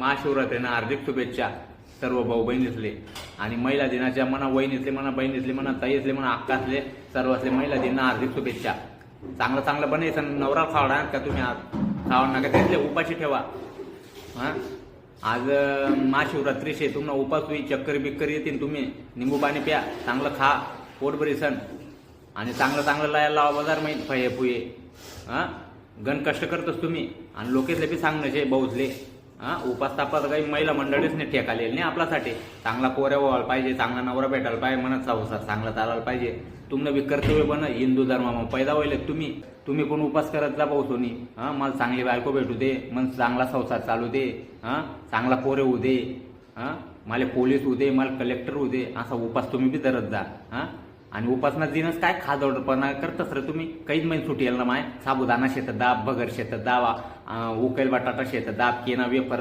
महाशिवरात्रीनं हार्दिक शुभेच्छा सर्व भाऊ बहिणीतले. आणि महिला दिनाच्या म्हणा वहिनीतले म्हणा बहिणीतले म्हणा ताईतले म्हणा अक्कातले सर्वातले महिला दिना हार्दिक शुभेच्छा. चांगलं चांगलं बनायचं. नवरा खावडा का तुम्ही आज खावा नका त्यातले उपाशी ठेवा. हां आज महाशिवरात्री शे तुम्हाला उपास होई चक्कर बिक्कर येतील. तुम्ही निंबू पाणी प्या चांगलं खा पोटभरी सण आणि चांगलं चांगलं लायला लावा बाजार माहीत फये फुये. हां गण कष्ट करतोच तुम्ही आणि लोकेसले बी सांगणं भाऊसले. हां उपास तापास काही महिला मंडळीच नाही ठेकाले नाही आपल्यासाठी. चांगला पोऱ्या व्हायला पाहिजे चांगला नवरा भेटायला पाहिजे म्हणत संसार चांगला चालायला पाहिजे. तुम्हाला बी कर्तव्य बन हिंदू धर्मामध्ये पैदा व्हायला तुम्ही पण उपास करत जा भाऊ सोनी. हां मला चांगली बायको भेटू दे मन चांगला संसार चालू दे. हां चांगला पोरे होऊ दे. हां मला पोलीस होऊ दे मला कलेक्टर होऊ दे असा उपास तुम्ही बी धरत जा. हां आणि उपासना दिनच काय खादोडपणा करतच रे तुम्ही. काहीच माहीत सुटी यायला माय साबुदाणा शेतात दाब बगर शेतात दावा उकेल बटाटा शेतात दाब केना वेपर